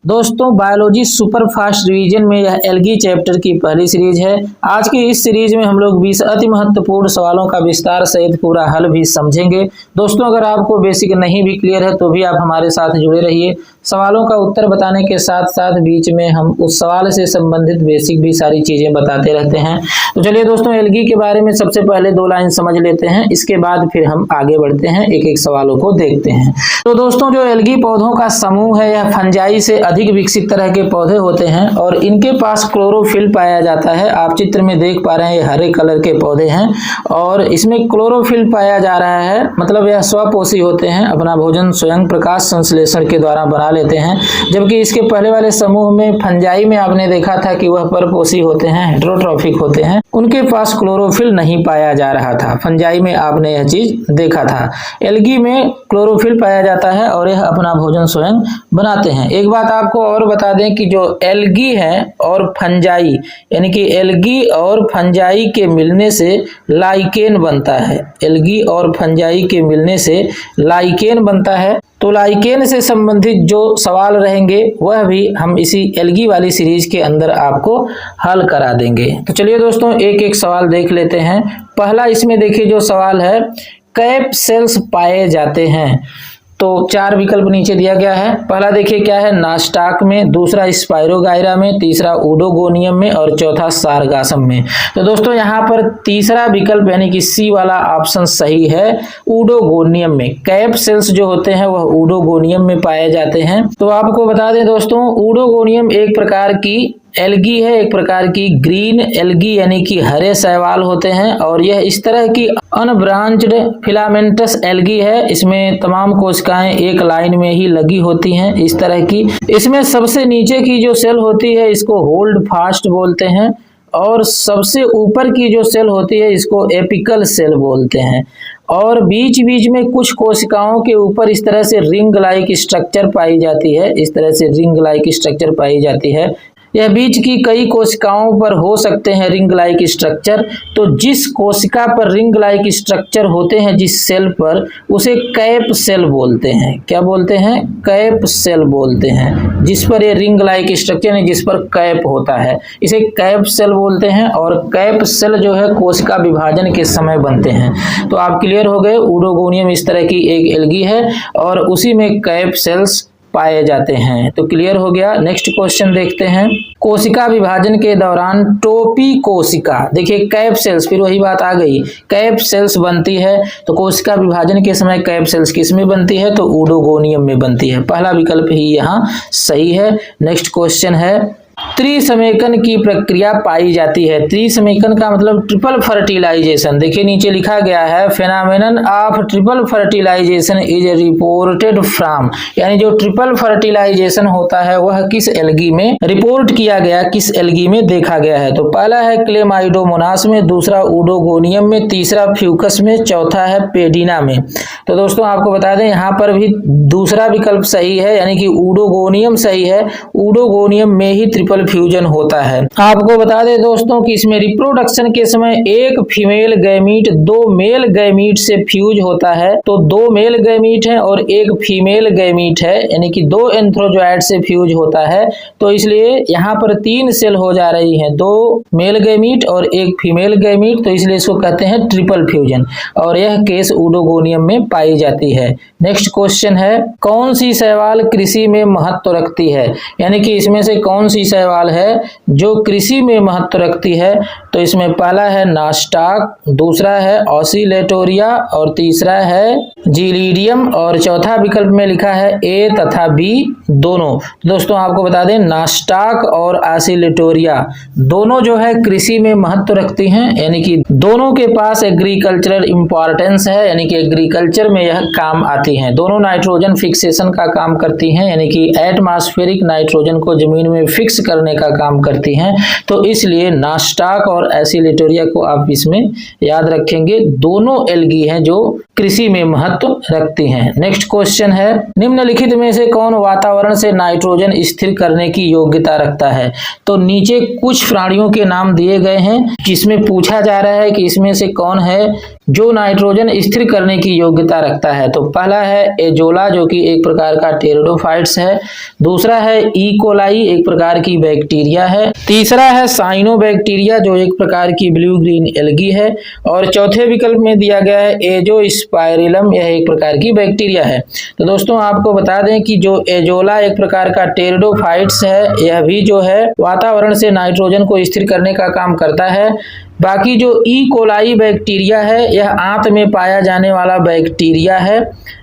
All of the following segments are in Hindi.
दोस्तों बायोलॉजी सुपर फास्ट रिवीजन में यह एल्गी चैप्टर की पहली सीरीज है। आज की इस सीरीज में हम लोग 20 अति महत्वपूर्ण सवालों का विस्तार सहित पूरा हल भी समझेंगे। दोस्तों अगर आपको बेसिक नहीं भी क्लियर है तो भी आप हमारे साथ जुड़े रहिए। सवालों का उत्तर बताने के साथ साथ बीच में हम उस सवाल से संबंधित बेसिक भी सारी चीजें बताते रहते हैं। तो चलिए दोस्तों एल्गी के बारे में सबसे पहले 2 लाइन समझ लेते हैं, इसके बाद फिर हम आगे बढ़ते हैं, एक एक सवालों को देखते हैं। तो दोस्तों जो एल्गी पौधों का समूह है यह फंजाई से अधिक विकसित तरह के पौधे होते हैं और इनके पास क्लोरोफिल पाया जाता है। आप चित्र में देख पा रहे हैं ये हरे कलर के पौधे हैं और इसमें क्लोरोफिल पाया जा रहा है, मतलब यह स्वपोषी होते हैं, अपना भोजन स्वयं प्रकाश संश्लेषण के द्वारा बना लेते हैं। जबकि इसके पहले वाले समूह में फंजाई में आपने देखा था कि वह परपोषी होते हैं, हेटेरोट्रॉफिक होते हैं, उनके पास क्लोरोफिल नहीं पाया जा रहा था। फंजाई में आपने यह चीज देखा था। एल्गी में क्लोरोफिल पाया जाता है और यह अपना भोजन स्वयं बनाते हैं। एक बात आपको और बता दें कि जो एल्गी है और फंजाई यानी कि एल्गी और फंजाई के मिलने से लाइकेन बनता है। एल्गी और फंजाई के मिलने से लाइकेन बनता है। तो लाइकेन से संबंधित जो सवाल रहेंगे वह भी हम इसी एल्गी वाली सीरीज के अंदर आपको हल करा देंगे। तो चलिए दोस्तों एक एक सवाल देख लेते हैं। पहला इसमें देखिए जो सवाल है, कैप सेल्स पाए जाते हैं। तो 4 विकल्प नीचे दिया गया है। पहला देखिए क्या है, नास्टाक में, दूसरा स्पाइरोगाइरा में, तीसरा ऊडोगोनियम में और चौथा सारगासम में। तो दोस्तों यहाँ पर तीसरा विकल्प यानी कि सी वाला ऑप्शन सही है, ऊडोगोनियम में। कैप सेल्स जो होते हैं वह ऊडोगोनियम में पाए जाते हैं। तो आपको बता दें दोस्तों ऊडोगोनियम एक प्रकार की एल्गी है, एक प्रकार की ग्रीन एल्गी यानी कि हरे शैवाल होते हैं और यह इस तरह की अनब्रांच्ड फिलामेंटस एल्गी है। इसमें तमाम कोशिकाएं एक लाइन में ही लगी होती हैं इस तरह की। इसमें सबसे नीचे की जो सेल होती है इसको होल्ड फास्ट बोलते हैं और सबसे ऊपर की जो सेल होती है इसको एपिकल सेल बोलते हैं। और बीच बीच में कुछ कोशिकाओं के ऊपर इस तरह से रिंग लाइक स्ट्रक्चर पाई जाती है, इस तरह से रिंग लाइक स्ट्रक्चर पाई जाती है। यह बीच की कई कोशिकाओं पर हो सकते हैं रिंग लाइक स्ट्रक्चर। तो जिस कोशिका पर रिंग लाइक स्ट्रक्चर होते हैं जिस सेल पर, उसे कैप सेल बोलते हैं। क्या बोलते हैं? कैप सेल बोलते हैं। जिस पर ये रिंग लाइक स्ट्रक्चर है, जिस पर कैप होता है, इसे कैप सेल बोलते हैं। और कैप सेल जो है कोशिका विभाजन के समय बनते हैं। तो आप क्लियर हो गए, ऊडोगोनियम इस तरह की एक एल्गी है और उसी में कैप सेल्स पाए जाते हैं। तो क्लियर हो गया। नेक्स्ट क्वेश्चन देखते हैं। कोशिका विभाजन के दौरान टोपी कोशिका, देखिए कैप सेल्स, फिर वही बात आ गई, कैप सेल्स बनती है। तो कोशिका विभाजन के समय कैप सेल्स किस में बनती है? तो ऊडोगोनियम में बनती है। पहला विकल्प ही यहाँ सही है। नेक्स्ट क्वेश्चन है, त्रिसमेकन की प्रक्रिया पाई जाती है। त्रिसमेकन का मतलब ट्रिपल फर्टिलाइजेशन। देखिए नीचे लिखा गया है, phenomenon of triple fertilization is reported from, यानी जो ट्रिपल फर्टिलाइजेशन होता है वह किस एल्गी में रिपोर्ट किया गया, किस एल्गी में देखा गया है। तो पहला है क्लेमाइडोमोनास में, दूसरा ऊडोगोनियम में, तीसरा फ्यूकस में, चौथा है पेडिना में। तो दोस्तों आपको बता दें यहाँ पर भी दूसरा विकल्प सही है, यानी कि ऊडोगोनियम सही है। ऊडोगोनियम में ही ट्रिपल फ्यूजन होता है। आपको बता दें दोस्तों कि इसमें रिप्रोडक्शन के समय एक फीमेल गैमीट 2 मेल गैमीट से फ्यूज होता है। तो 2 मेल गैमीट है और एक फीमेल गैमीट है, यानी कि 2 एंथ्रोजॉइड से फ्यूज होता है। तो इसलिए यहाँ पर 3 सेल हो जा रही हैं, 2 मेल गैमीट और एक फीमेल गैमीट। तो इसलिए इसको कहते हैं ट्रिपल फ्यूजन और यह केस ऊडोगोनियम में पाई जाती है। नेक्स्ट क्वेश्चन है, कौन सी शैवाल कृषि में महत्व रखती है, यानी कि इसमें से कौन सी शैवाल है जो कृषि में महत्व रखती है। तो इसमें पहला है नास्टाक, दूसरा है ऑसिलेटोरिया और तीसरा है जीलीडियम और चौथा विकल्प में लिखा है ए तथा बी दोनों। दोस्तों आपको बता दें नास्टाक और ऑसिलेटोरिया दोनों जो है कृषि में महत्व रखती हैं, यानी कि दोनों के पास एग्रीकल्चरल इंपॉर्टेंस है, यानी कि एग्रीकल्चर में यह काम आती हैं। दोनों नाइट्रोजन फिक्सेशन का काम करती हैं, यानी कि एटमॉस्फेरिक नाइट्रोजन को जमीन में फिक्स करने का काम करती हैं। तो इसलिए नास्टाक और एसिलेटोरिया को आप इसमें याद रखेंगे। दोनों एल्गी हैं जो कृषि में महत्व रखती हैं। नेक्स्ट क्वेश्चन है, निम्नलिखित में से कौन वातावरण से नाइट्रोजन स्थिर करने की योग्यता रखता है? तो नीचे कुछ प्राणियों के नाम दिए गए हैं जिसमें पूछा जा रहा है कि इसमें से कौन है जो नाइट्रोजन स्थिर करने की योग्यता रखता है। तो पहला है एजोला जो कि एक प्रकार का टेरिडोफाइट्स है, दूसरा है ई कोलाई एक प्रकार की बैक्टीरिया है, तीसरा है साइनोबैक्टीरिया जो एक प्रकार की ब्लू ग्रीन एल्गी है, और चौथे विकल्प में दिया गया है एजोस्पाइरिलम, यह एक प्रकार की बैक्टीरिया है। तो दोस्तों आपको बता दें कि जो एजोला एक प्रकार का टेरिडोफाइट्स है, यह भी जो है वातावरण से नाइट्रोजन को स्थिर करने का काम करता है। बाकी जो ई कोलाई बैक्टीरिया है, यह आंत में पाया जाने वाला बैक्टीरिया है।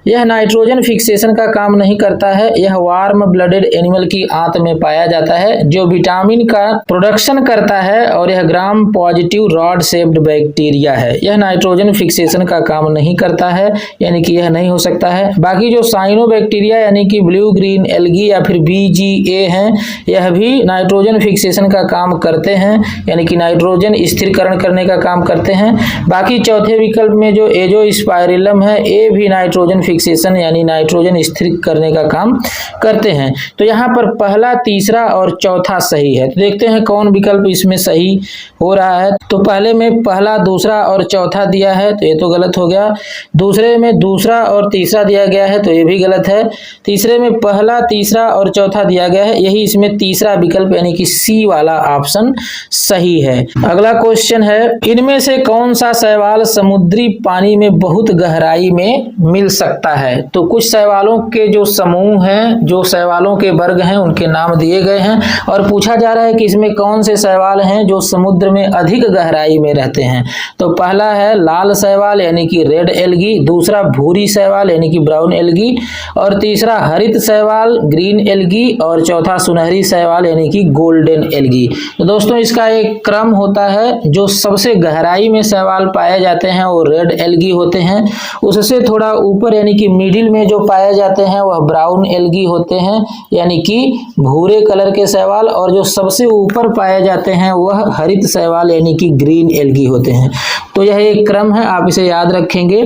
यह नाइट्रोजन फिक्सेशन का काम नहीं करता है। यह वार्म ब्लडेड एनिमल की आंत में पाया जाता है जो विटामिन का प्रोडक्शन करता है, और यह gram positive rod shaped bacteria है। यह नाइट्रोजन फिक्सेशन का काम नहीं करता है, यानी कि यह नहीं हो सकता है। बाकी जो साइनोबैक्टीरिया यानी कि ब्लू ग्रीन एल्गी या फिर BGA हैं, यह भी नाइट्रोजन फिक्सेशन का काम करते हैं, यानी कि नाइट्रोजन स्थिर करने का काम करते हैं। बाकी चौथे विकल्प में जो एजोस्पाइरिलम है, ये भी नाइट्रोजन फिक्सेशन यानी नाइट्रोजन स्थिर करने का काम करते हैं। तो यहाँ पर पहला, तीसरा और चौथा सही है। तो देखते हैं कौन विकल्प इसमें सही हो रहा है। तो पहले में पहला, दूसरा और चौथा दिया है, तो ये तो गलत हो गया। दूसरे में दूसरा और तीसरा दिया गया है, तो ये भी गलत है। तीसरे में पहला, तीसरा और चौथा दिया गया है, यही इसमें तीसरा विकल्प यानी कि सी वाला ऑप्शन सही है। अगला क्वेश्चन है, इनमें से कौन सा शैवाल समुद्री पानी में बहुत गहराई में मिल सकता है? तो कुछ शैवालों के जो समूह हैं, जो शैवालों के वर्ग हैं, उनके नाम दिए गए हैं और पूछा जा रहा है कि इसमें कौन से शैवाल हैं जो समुद्र में अधिक गहराई में रहते हैं। तो पहला है लाल शैवाल यानी कि रेड एल्गी, दूसरा भूरी शैवाल यानी कि ब्राउन एल्गी, और तीसरा हरित शैवाल ग्रीन एल्गी, और चौथा सुनहरी शैवाल यानी कि गोल्डन एल्गी। तो दोस्तों इसका एक क्रम होता है, जो सबसे गहराई में शैवाल पाए जाते हैं वो रेड एल्गी होते हैं, उससे थोड़ा ऊपर यानी कि मिडिल में जो पाए जाते हैं वह ब्राउन एल्गी होते हैं यानी कि भूरे कलर के शैवाल, और जो सबसे ऊपर पाए जाते हैं वह हरित शैवाल यानी कि ग्रीन एल्गी होते हैं। तो यह एक क्रम है, आप इसे याद रखेंगे।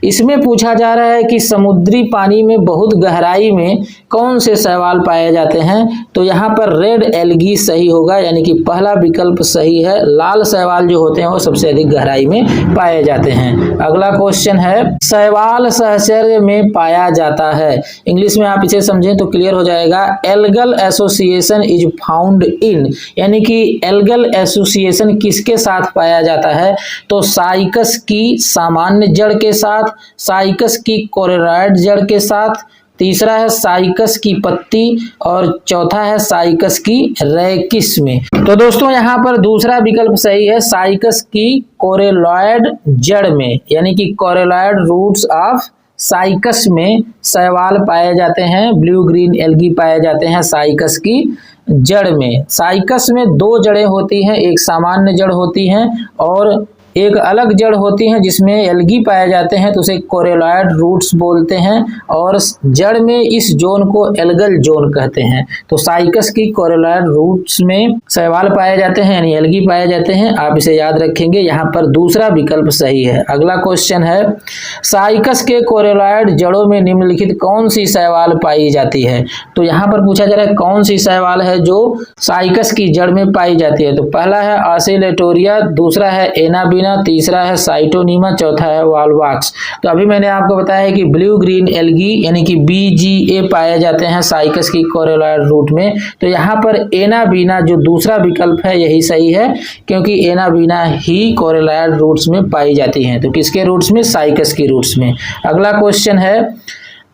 इसमें पूछा जा रहा है कि समुद्री पानी में बहुत गहराई में कौन से शैवाल पाए जाते हैं? तो यहाँ पर रेड एल्गी सही होगा, यानी कि पहला विकल्प सही है। लाल शैवाल जो होते हैं वो सबसे अधिक गहराई में पाए जाते हैं। अगला क्वेश्चन है, शैवाल सहचर्य में पाया जाता है। इंग्लिश में आप इसे समझें तो क्लियर हो जाएगा। Algal association is found in, यानी कि एल्गल एसोसिएशन किसके साथ पाया जाता है? तो साइकस की सामान्य जड़ के साथ, साइकस की कोरेरॉइड जड़ के साथ, तीसरा है साइकस की पत्ती, और चौथा है साइकस की रैकिस में। तो दोस्तों यहाँ पर दूसरा विकल्प सही है, साइकस की कोरेलॉइड जड़ में, यानी कि कोरेलॉइड रूट्स ऑफ साइकस में शैवाल पाए जाते हैं, ब्लू ग्रीन एल्गी पाए जाते हैं साइकस की जड़ में। साइकस में दो जड़ें होती हैं, एक सामान्य जड़ होती है और एक अलग जड़ होती है जिसमें एल्गी पाए जाते हैं, तो उसे कोरेलॉइड रूट्स बोलते हैं, और जड़ में इस जोन को एल्गल जोन कहते हैं। तो साइकस की कोरेलॉइड रूट्स में शैवाल पाए जाते हैं यानी एल्गी पाए जाते हैं, आप इसे याद रखेंगे। यहाँ पर दूसरा विकल्प सही है। अगला क्वेश्चन है, साइकस के कोरेलॉइड जड़ों में निम्नलिखित कौन सी शैवाल पाई जाती है? तो यहाँ पर पूछा जा रहा है कौन सी शैवाल है जो साइकस की जड़ में पाई जाती है। तो पहला है ऑसिलेटोरिया, दूसरा है एनाबीना, तीसरा है साइटोनीमा, चौथा है वाल्वाक्स। तो अभी मैंने आपको बताया है कि ब्लू ग्रीन एल्गी यानी कि BGA पाए जाते हैं साइकस की कोरेलॉइड रूट में। तो यहाँ पर एनाबीना जो दूसरा विकल्प है यही सही है, क्योंकि एनाबीना ही कोरेलॉइड रूट्स में पाई जाती हैं। तो किसके रूट्स में? साइकस की रूट्स में। अगला क्वेश्चन है,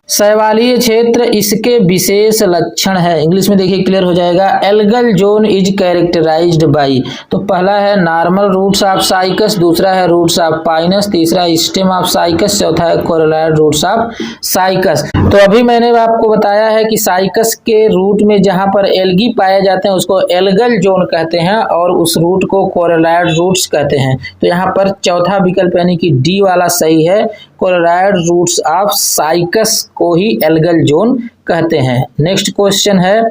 शैवालीय क्षेत्र इसके विशेष लक्षण है। इंग्लिश में देखिए क्लियर हो जाएगा। Algal zone is characterised by, तो पहला है नॉर्मल रूट्स ऑफ साइकस, दूसरा है रूट्स ऑफ पाइनस, तीसरा स्टेम ऑफ साइकस, चौथा है कोरेलॉइड रूट्स ऑफ साइकस। तो अभी मैंने आपको बताया है कि साइकस के रूट में जहां पर एल्गी पाए जाते हैं उसको एल्गल जोन कहते हैं और उस रूट को कोरेलॉइड रूट्स कहते हैं। तो यहाँ पर चौथा विकल्प यानी कि डी वाला सही है, कोरेलॉइड रूट्स ऑफ साइकस को ही एल्गल जोन कहते हैं। नेक्स्ट क्वेश्चन है,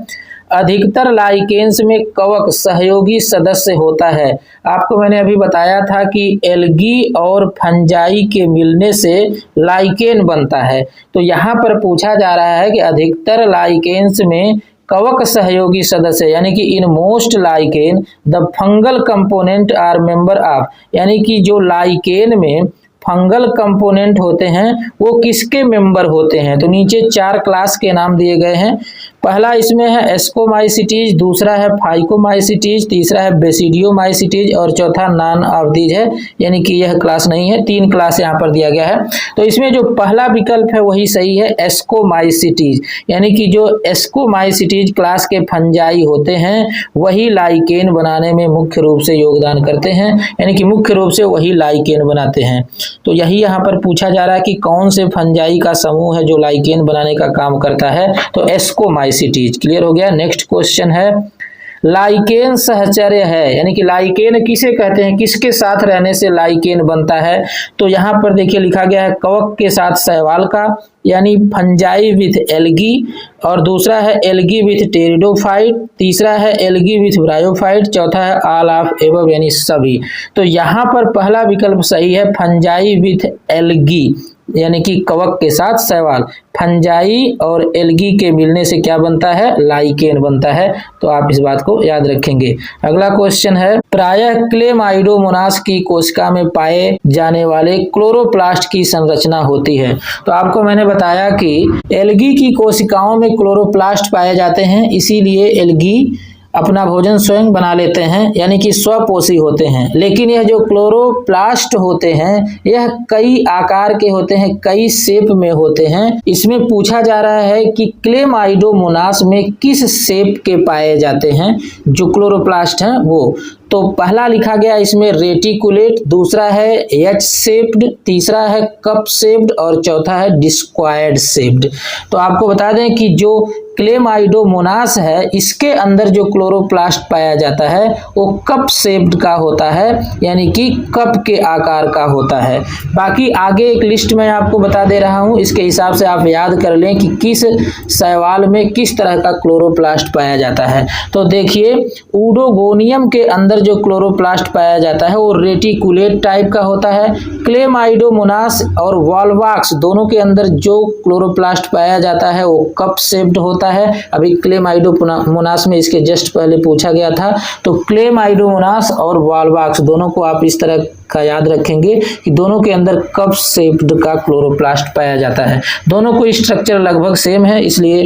अधिकतर लाइकेन्स में कवक सहयोगी सदस्य होता है। आपको मैंने अभी बताया था कि एल्गी और फंजाई के मिलने से लाइकेन बनता है। तो यहाँ पर पूछा जा रहा है कि अधिकतर लाइकेन्स में कवक सहयोगी सदस्य यानी कि in most lichen the fungal component are member of, यानी कि जो लाइकेन में फंगल कंपोनेंट होते हैं वो किसके मेंबर होते हैं। तो नीचे 4 क्लास के नाम दिए गए हैं। पहला इसमें है एस्कोमाइसिटीज, दूसरा है फाइकोमाइसिटीज, तीसरा है बेसिडियोमाइसिटीज और चौथा नॉन ऑफ दीज है, यानी कि यह क्लास नहीं है। 3 क्लास यहाँ पर दिया गया है। तो इसमें जो पहला विकल्प है वही सही है, एस्कोमाइसिटीज, यानी कि जो एस्कोमाइसिटीज क्लास के फंजाई होते हैं वही लाइकेन बनाने में मुख्य रूप से योगदान करते हैं, यानी कि मुख्य रूप से वही लाइकेन बनाते हैं। तो यही यहाँ पर पूछा जा रहा है कि कौन से फंजाई का समूह है जो लाइकेन बनाने का काम करता है। तो एस्कोमाइसिटीज। क्लियर हो गया। नेक्स्ट क्वेश्चन है, लाइकेन सहचर्य है, यानी कि लाइकेन किसे कहते हैं, किसके साथ रहने से लाइकेन बनता है। तो यहाँ पर देखिए लिखा गया है कवक के साथ शैवाल का, यानी फंजाई विथ एल्गी, और दूसरा है एल्गी विथ टेरिडोफाइट, तीसरा है एल्गी विथ ब्रायोफाइट, चौथा है ऑल ऑफ एबव यानी सभी। तो यहाँ पर पहला विकल्प सही है, फंजाई विथ एल्गी, यानी कि कवक के साथ शैवाल। फंजाई और एल्गी के मिलने से क्या बनता है, लाइकेन बनता है। तो आप इस बात को याद रखेंगे। अगला क्वेश्चन है, प्रायः क्लेमाइडोमोनास की कोशिका में पाए जाने वाले क्लोरोप्लास्ट की संरचना होती है। तो आपको मैंने बताया कि एल्गी की कोशिकाओं में क्लोरोप्लास्ट पाए जाते हैं, इसीलिए एल्गी अपना भोजन स्वयं बना लेते हैं, यानी कि स्वपोषी होते हैं। लेकिन यह जो क्लोरोप्लास्ट होते हैं यह कई आकार के होते हैं, कई शेप में होते हैं। इसमें पूछा जा रहा है कि क्लेमाइडोमोनास में किस शेप के पाए जाते हैं जो क्लोरोप्लास्ट हैं वो। तो पहला लिखा गया इसमें रेटिकुलेट, दूसरा है एच शेप्ड, तीसरा है कप शेप्ड और चौथा है डिस्क्वायर्ड शेप्ड। तो आपको बता दें कि जो क्लेमाइडोमोनास है इसके अंदर जो क्लोरोप्लास्ट पाया जाता है वो कप शेप्ड का होता है, यानी कि कप के आकार का होता है। बाकी आगे एक लिस्ट मैं आपको बता दे रहा हूं, इसके हिसाब से आप याद कर लें कि किस शैवाल में किस तरह का क्लोरोप्लास्ट पाया जाता है। तो देखिए ऊडोगोनियम के अंदर जो क्लोरोप्लास्ट पाया जाता है वो रेटिकुलेट टाइप का होता है। क्लेमाइडोमोनास और वॉल्वाक्स दोनों के अंदर जो क्लोरोप्लास्ट पाया जाता है वो कप शेप्ड होता है। अभी क्लेमाइडोमोनास में इसके जस्ट पहले पूछा गया था। तो क्लेमाइडोमोनास और वॉल्वाक्स दोनों को आप इस तरह का याद रखेंगे कि दोनों के अंदर कप शेप्ड का क्लोरोप्लास्ट पाया जाता है। दोनों को स्ट्रक्चर लगभग सेम है, इसलिए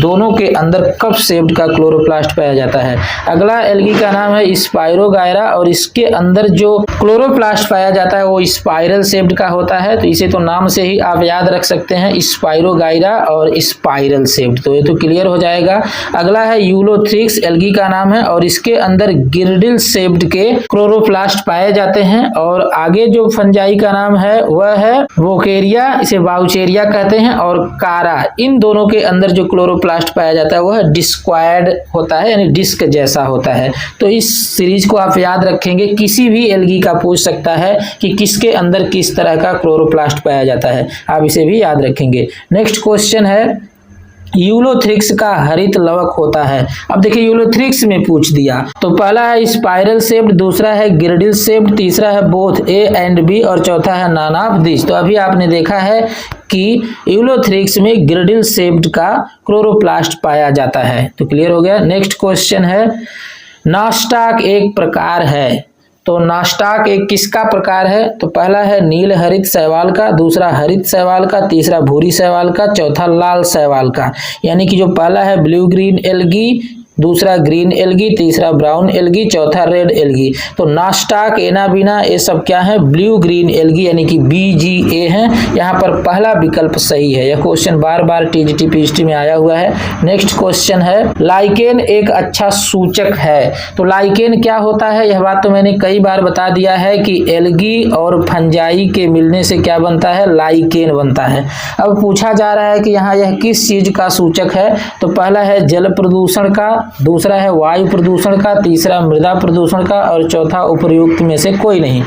दोनों के अंदर कप शेप्ड का क्लोरोप्लास्ट पाया जाता है। अगला एल्गी का नाम है स्पाइरोगायरा और इसके अंदर जो क्लोरोप्लास्ट पाया जाता है वो स्पाइरल शेप्ड का होता है। तो इसे तो नाम से ही आप याद रख सकते हैं, स्पाइरोगायरा और स्पाइरल शेप्ड। तो ये तो क्लियर हो जाएगा। अगला है यूलोथ्रिक्स, एल्गी का नाम है और इसके अंदर गिरडिल शेप्ड के क्लोरोप्लास्ट पाए जाते हैं। और आगे जो फंजाई का नाम है वह है वोकेरिया, इसे वाउचेरिया कहते हैं, और कारा। इन दोनों के अंदर जो क्लोरोप्लास्ट पाया जाता है वह डिस्क्वायर्ड होता है, यानी डिस्क जैसा होता है। तो इस सीरीज को आप याद रखेंगे, किसी भी एल्गी का पूछ सकता है कि किसके अंदर किस तरह का क्लोरोप्लास्ट पाया जाता है, आप इसे भी याद रखेंगे। नेक्स्ट क्वेश्चन है, यूलोथ्रिक्स का हरित लवक होता है। अब देखिए यूलोथ्रिक्स में पूछ दिया, तो पहला है स्पाइरल शेप्ड, दूसरा है गिरडिल शेप्ड, तीसरा है बोथ ए एंड बी और चौथा है नॉन ऑफ दिस। तो अभी आपने देखा है कि यूलोथ्रिक्स में गिरडिल शेप्ड का क्लोरोप्लास्ट पाया जाता है। तो क्लियर हो गया। नेक्स्ट क्वेश्चन है, नॉस्टाक एक प्रकार है। तो नॉस्टाक एक किसका प्रकार है। तो पहला है नील हरित शैवाल का, दूसरा हरित शैवाल का, तीसरा भूरी शैवाल का, चौथा लाल शैवाल का। यानी कि जो पहला है ब्लू ग्रीन एल्गी, दूसरा ग्रीन एल्गी, तीसरा ब्राउन एल्गी, चौथा रेड एल्गी। तो नॉस्टाक, एनाबीना, ये सब क्या है, ब्लू ग्रीन एल्गी यानी कि BGA है। यहाँ पर पहला विकल्प सही है। यह क्वेश्चन बार बार TGT PGT में आया हुआ है। नेक्स्ट क्वेश्चन है, लाइकेन एक अच्छा सूचक है। तो लाइकेन क्या होता है, यह बात तो मैंने कई बार बता दिया है कि एल्गी और फंजाई के मिलने से क्या बनता है, लाइकेन बनता है। अब पूछा जा रहा है कि यहाँ यह किस चीज का सूचक है। तो पहला है जल प्रदूषण का, दूसरा है वायु प्रदूषण का, तीसरा मृदा प्रदूषण का और चौथा उपर्युक्त में से कोई नहीं।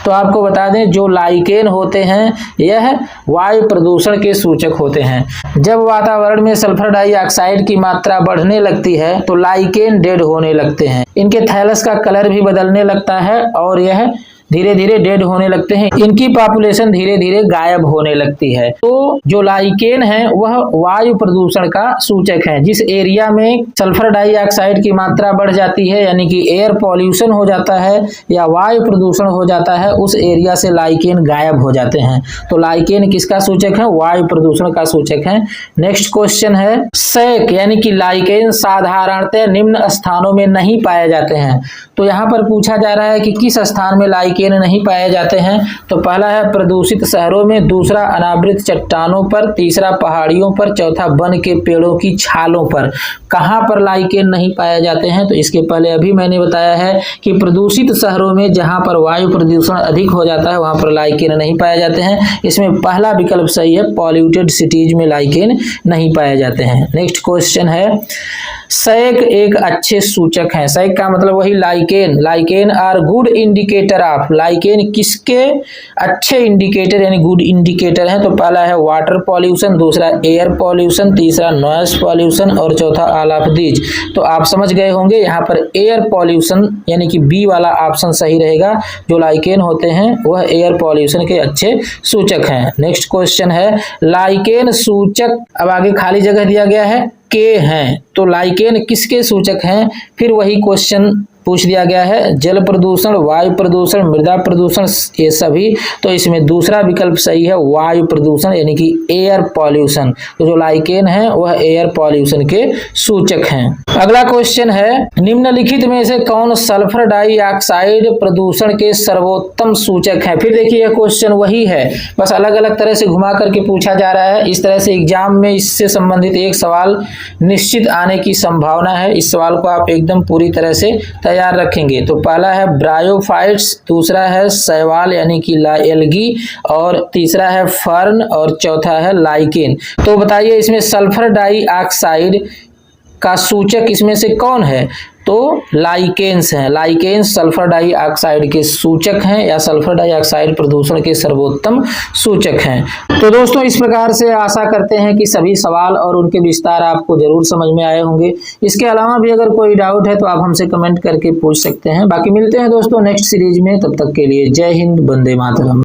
तो आपको बता दें जो लाइकेन होते हैं यह वायु प्रदूषण के सूचक होते हैं। जब वातावरण में सल्फर डाइऑक्साइड की मात्रा बढ़ने लगती है तो लाइकेन डेड होने लगते हैं। इनके थैलस का कलर भी बदलने लगता है और यह धीरे धीरे डेड होने लगते हैं। इनकी पॉपुलेशन धीरे धीरे गायब होने लगती है। तो जो लाइकेन है वह वायु प्रदूषण का सूचक है। जिस एरिया में सल्फर डाइऑक्साइड की मात्रा बढ़ जाती है यानी कि एयर पॉल्यूशन हो जाता है या वायु प्रदूषण हो जाता है, उस एरिया से लाइकेन गायब हो जाते हैं। तो लाइकेन किसका सूचक है? वायु प्रदूषण का सूचक है। नेक्स्ट क्वेश्चन है सैक यानी कि लाइकेन साधारणतः निम्न स्थानों में नहीं पाए जाते हैं। तो यहाँ पर पूछा जा रहा है कि किस स्थान में लाइकेन नहीं पाए जाते हैं। तो पहला है प्रदूषित शहरों में, दूसरा अनावृत चट्टानों पर, तीसरा पहाड़ियों पर, चौथा वन के पेड़ों की छालों पर। कहाँ पर लाइकेन नहीं पाए जाते हैं? तो इसके पहले अभी मैंने बताया है कि प्रदूषित शहरों में जहाँ पर वायु प्रदूषण अधिक हो जाता है वहाँ पर लाइकेन नहीं पाए जाते हैं। इसमें पहला विकल्प सही है, पॉल्यूटेड सिटीज में लाइकेन नहीं पाए जाते हैं। नेक्स्ट क्वेश्चन है सैक एक अच्छे सूचक हैं। सैक का मतलब वही lichen are good indicator of. Lichen किसके अच्छे इंडिकेटर यानी गुड इंडिकेटर हैं? तो पहला है वाटर पॉल्यूशन, दूसरा एयर पॉल्यूशन, तीसरा नॉइस पॉल्यूशन और चौथा ऑल ऑफ दीज। तो आप समझ गए होंगे यहाँ पर एयर पॉल्यूशन यानी कि बी वाला ऑप्शन सही रहेगा। जो लाइकेन होते हैं वह एयर पॉल्यूशन के अच्छे सूचक हैं। नेक्स्ट क्वेश्चन है लाइकेन सूचक, अब आगे खाली जगह दिया गया है के हैं। तो लाइकेन किसके सूचक हैं? फिर वही क्वेश्चन पूछ दिया गया है, जल प्रदूषण, वायु प्रदूषण, मृदा प्रदूषण ये सभी। तो इसमें दूसरा विकल्प सही है, वायु प्रदूषण यानी कि एयर पॉल्यूशन। तो जो लाइकेन है वह एयर पॉल्यूशन के सूचक हैं। अगला क्वेश्चन है निम्नलिखित में से कौन सल्फर डाइऑक्साइड प्रदूषण के सर्वोत्तम सूचक है? फिर देखिए यह क्वेश्चन वही है, बस अलग अलग तरह से घुमा करके पूछा जा रहा है। इस तरह से एग्जाम में इससे संबंधित एक सवाल निश्चित आने की संभावना है। इस सवाल को आप एकदम पूरी तरह से तैयार रखेंगे। तो पहला है ब्रायोफाइट्स, दूसरा है शैवाल यानी कि एल्गी और तीसरा है फर्न और चौथा है लाइकेन। तो बताइए इसमें सल्फर डाइऑक्साइड का सूचक इसमें से कौन है? तो लाइकेन्स हैं। लाइकेन्स सल्फर डाइऑक्साइड के सूचक हैं या सल्फर डाइऑक्साइड प्रदूषण के सर्वोत्तम सूचक हैं। तो दोस्तों इस प्रकार से आशा करते हैं कि सभी सवाल और उनके विस्तार आपको जरूर समझ में आए होंगे। इसके अलावा भी अगर कोई डाउट है तो आप हमसे कमेंट करके पूछ सकते हैं। बाकी मिलते हैं दोस्तों नेक्स्ट सीरीज में, तब तक के लिए जय हिंद, वंदे मातरम।